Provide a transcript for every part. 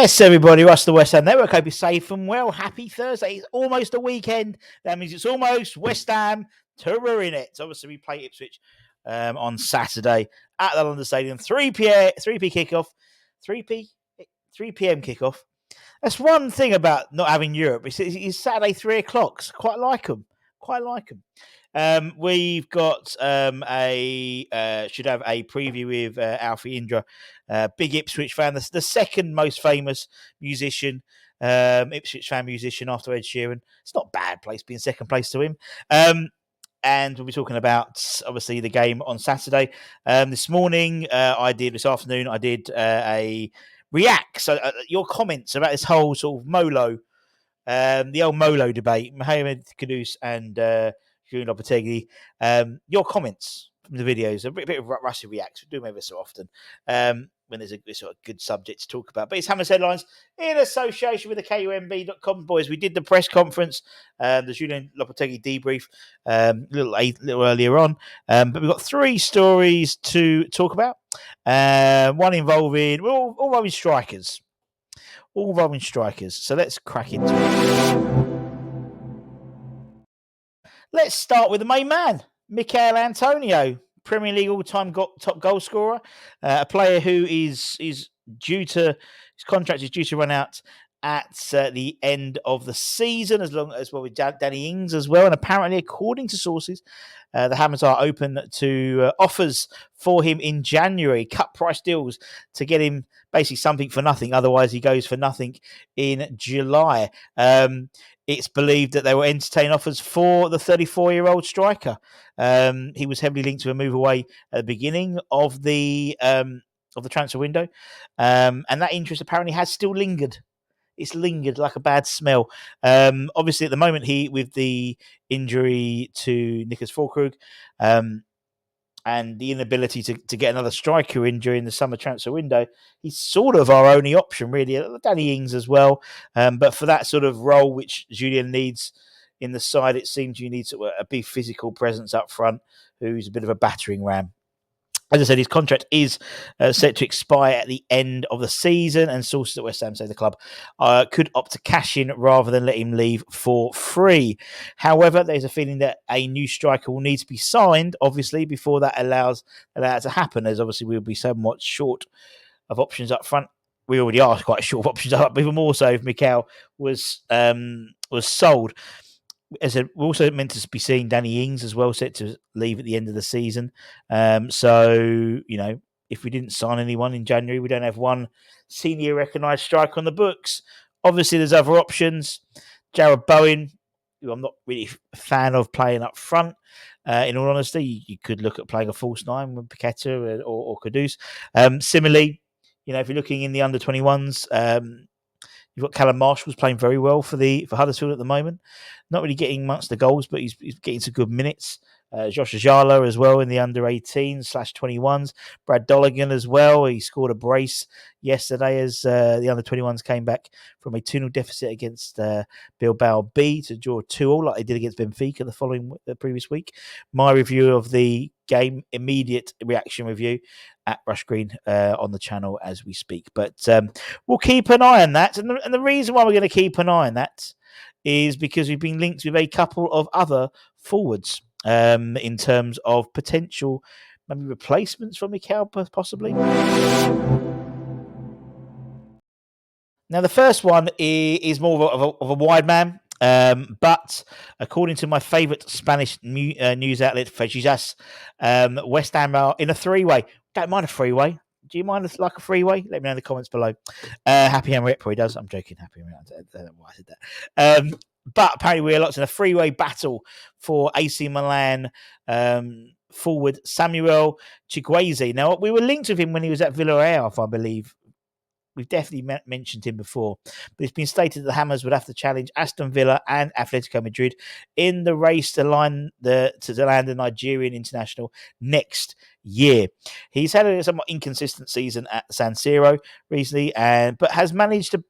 Yes, everybody, Russ the West Ham Network. Hope you're safe and well. Happy Thursday. It's almost a weekend. That means it's almost West Ham to ruin it. So obviously, we play Ipswich on Saturday at the London Stadium. 3 p.m. kickoff. 3 p.m. kickoff. That's one thing about not having Europe. It's Saturday 3 o'clock. So quite like them. We've got should have a preview with Alfie Indra, big Ipswich fan, the second most famous musician, Ipswich fan musician after Ed Sheeran. It's not a bad place being second place to him. And we'll be talking about obviously the game on Saturday. This afternoon I did a react. So your comments about this whole sort of Molo, the old Molo debate, Mohamed Kudus and Julian Lopetegui. Your comments from the videos, a bit of Rusty reacts. We do them ever so often when there's a sort of good subject to talk about. But it's Hammers Headlines in association with the KUMB.com boys. We did the press conference, the Julian Lopetegui debrief a little earlier on. But we've got three stories to talk about. One involving all involving strikers. All involving strikers. So let's crack into it. Let's start with the main man, Michail Antonio, Premier League all-time top goal scorer, a player who is due to his contract is due to run out at the end of the season, as well with Danny Ings as well. And apparently, according to sources, the Hammers are open to offers for him in January, cut price deals to get him basically something for nothing. Otherwise, he goes for nothing in July. It's believed that they will entertain offers for the 34-year-old striker. He was heavily linked to a move away at the beginning of the transfer window, and that interest apparently has still lingered. It's lingered like a bad smell. Obviously, at the moment, with the injury to Nicklas Füllkrug, and the inability to get another striker in during the summer transfer window, he's sort of our only option, really. Danny Ings as well. But for that sort of role which Julian needs in the side, it seems you need a big physical presence up front who's a bit of a battering ram. As I said, his contract is set to expire at the end of the season, and sources at West Ham say the club could opt to cash in rather than let him leave for free. However, there's a feeling that a new striker will need to be signed, obviously, before that allows that to happen, as obviously we'll be somewhat short of options up front. We already are quite short of options up, but even more so if Michail was sold. As I said, we're also meant to be seeing Danny Ings as well, set to leave at the end of the season. So, if we didn't sign anyone in January, we don't have one senior recognised striker on the books. Obviously, there's other options. Jared Bowen, who I'm not really a fan of playing up front. In all honesty, you could look at playing a false nine with Paqueta or Kudus. Similarly, if you're looking in the under-21s, you've got Callum Marshall's playing very well for Huddersfield at the moment. Not really getting much of the goals, but he's getting some good minutes. Josh Ajala as well in the under-18/21s. Brad Dolligan as well. He scored a brace yesterday as the under-21s came back from a 2-0 deficit against Bilbao B to draw 2-2 like they did against Benfica the previous week. My review of the game, immediate reaction review at Rush Green on the channel as we speak. But we'll keep an eye on that. And the reason why we're going to keep an eye on that is because we've been linked with a couple of other forwards in terms of potential maybe replacements for Michail, possibly. Now, the first one is more of a wide man. But according to my favourite Spanish news outlet, Fejizas, West Ham are in a three-way. Don't mind a three-way. Do you mind a three-way? Let me know in the comments below. Happy Henriette probably does. I'm joking. Happy Henriette. I don't know why I said that. But apparently we're locked in a three-way battle for AC Milan forward Samuel Chukwueze. Now, we were linked with him when he was at Villarreal, I believe. We've definitely mentioned him before, but it's been stated that the Hammers would have to challenge Aston Villa and Atletico Madrid in the race to land the Nigerian international next year. He's had a somewhat inconsistent season at San Siro recently, but has managed to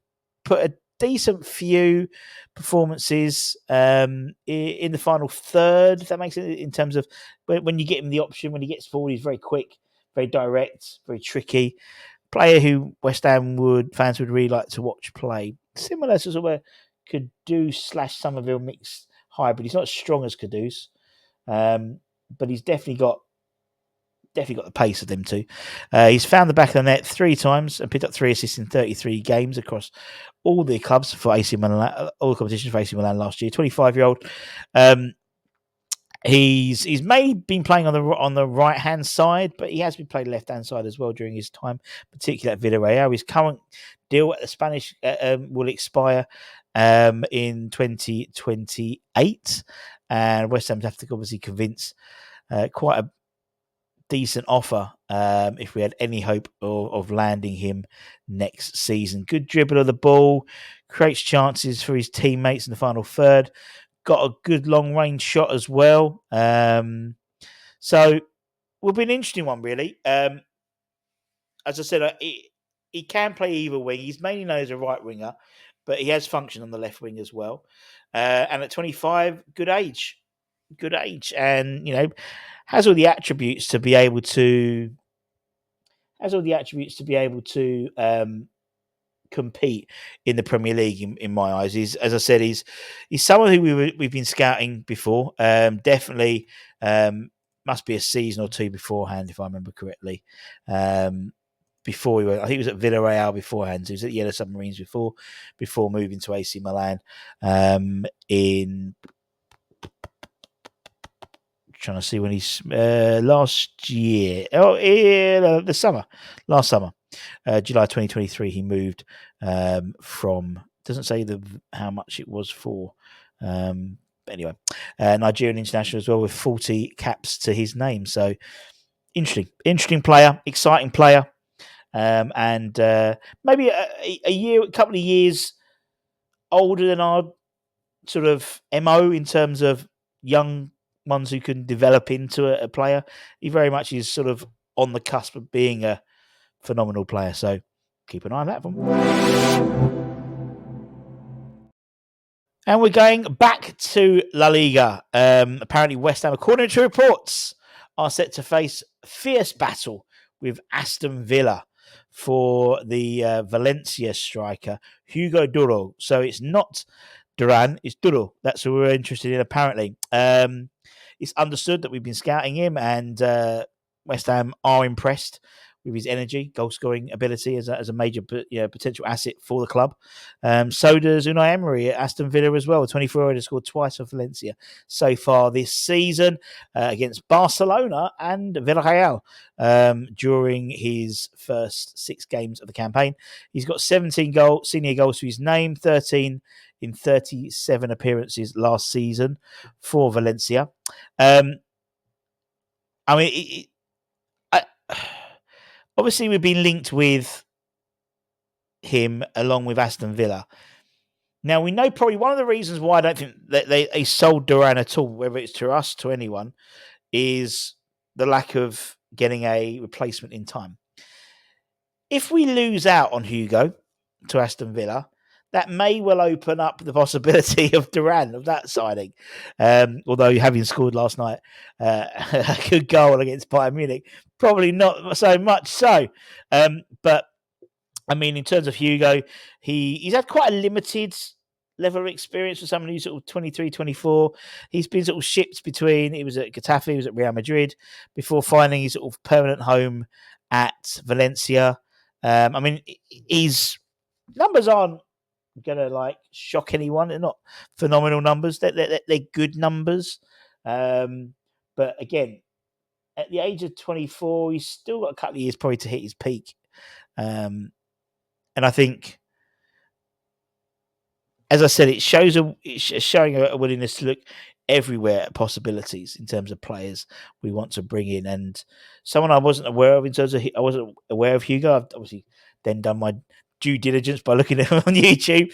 put a decent few performances in the final third, if that makes sense, in terms of when you get him the option, when he gets forward, he's very quick, very direct, very tricky. player who West Ham fans would really like to watch play. Similar to sort of a Kudus / Somerville mixed hybrid. He's not as strong as Kudus, but he's definitely got the pace of them two. He's found the back of the net 3 times and picked up 3 assists in 33 games across all the clubs for AC Milan, all the competitions for AC Milan last year. 25-year-old. He's mainly been playing on the right hand side, but he has been playing left hand side as well during his time, particularly at Villarreal. His current deal at the Spanish will expire in 2028, and West Ham have to obviously convince quite a decent offer if we had any hope of landing him next season. Good dribble of the ball, creates chances for his teammates in the final third. Got a good long range shot as well. So will be an interesting one, really. As I said, he can play either wing. He's mainly known as a right winger, but he has function on the left wing as well. And at 25, good age, and has all the attributes to be able to compete in the Premier League. In my eyes, as I said, he's someone who we've been scouting before. Definitely must be a season or two beforehand, if I remember correctly. Before I think he was at Villarreal beforehand. So he was at Yellow Submarines before moving to AC Milan in. Trying to see when he's last year. The summer, last summer, July 2023. He moved from. Doesn't say how much it was for. But anyway, Nigerian international as well with 40 caps to his name. So interesting player, exciting player, and maybe a couple of years older than our sort of MO in terms of young ones who can develop into a player. He very much is sort of on the cusp of being a phenomenal player. So keep an eye on that one. And we're going back to La Liga. Apparently West Ham, according to reports, are set to face fierce battle with Aston Villa for the Valencia striker, Hugo Duro. So it's not Duran, it's Duro. That's who we're interested in, apparently. It's understood that we've been scouting him, and West Ham are impressed with his energy, goal-scoring ability as a major potential asset for the club. So does Unai Emery at Aston Villa as well. 24-year-old has scored twice for Valencia so far this season against Barcelona and Villarreal during his first 6 games of the campaign. He's got 17 senior goals to his name, 13 in 37 appearances last season for Valencia. Obviously, we've been linked with him along with Aston Villa. Now, we know probably one of the reasons why I don't think that they sold Duran at all, whether it's to us, to anyone, is the lack of getting a replacement in time. If we lose out on Hugo to Aston Villa, that may well open up the possibility of Duran, of that signing. Although having scored last night a good goal against Bayern Munich, probably not so much so. But, I mean, in terms of Hugo, he's had quite a limited level of experience for someone who's sort of 23, 24. He's been sort of shipped between, he was at Getafe, he was at Real Madrid, before finding his sort of permanent home at Valencia. I mean, his numbers aren't going to shock anyone. They're not phenomenal numbers. They're good numbers. But again, at the age of 24, he's still got a couple of years probably to hit his peak. And I think, as I said, it's showing a willingness to look everywhere at possibilities in terms of players we want to bring in. And someone I wasn't aware of I wasn't aware of Hugo. I've obviously then done my due diligence by looking at him on YouTube.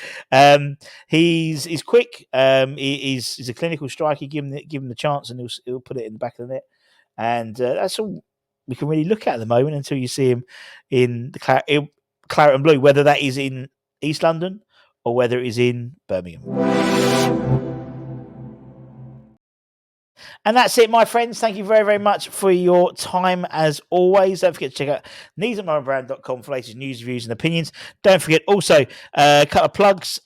He's quick. He's a clinical striker. Give him the chance, and he'll put it in the back of the net. And that's all we can really look at the moment until you see him in the claret and blue, whether that is in East London or whether it is in Birmingham. And that's it, my friends. Thank you very, very much for your time as always. Don't forget to check out neesandmoranbrand.com for latest news, reviews, and opinions. Don't forget also a couple of plugs.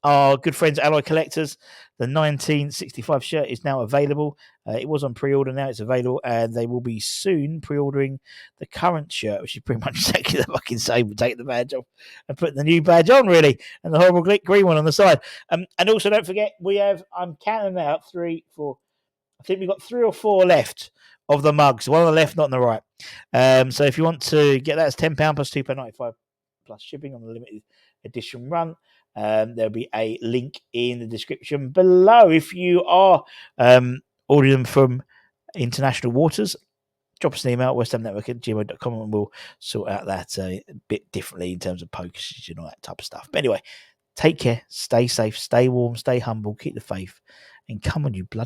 Our good friends Alloy Collectors, the 1965 shirt is now available. It was on pre-order, now it's available, and they will be soon pre-ordering the current shirt, which is pretty much exactly the fucking same. We'll take the badge off and put the new badge on, really, and the horrible green one on the side. And also, don't forget, I'm counting out 3, 4. I think we've got 3 or 4 left of the mugs. One on the left, not on the right. So if you want to get that, it's £10 plus £2.95 plus shipping on the limited edition run. There'll be a link in the description below. If you are ordering them from international waters, drop us an email, westhamnetwork@gmail.com, and we'll sort out that a bit differently in terms of postage and all that type of stuff. But anyway, take care, stay safe, stay warm, stay humble, keep the faith, and come on, you bloody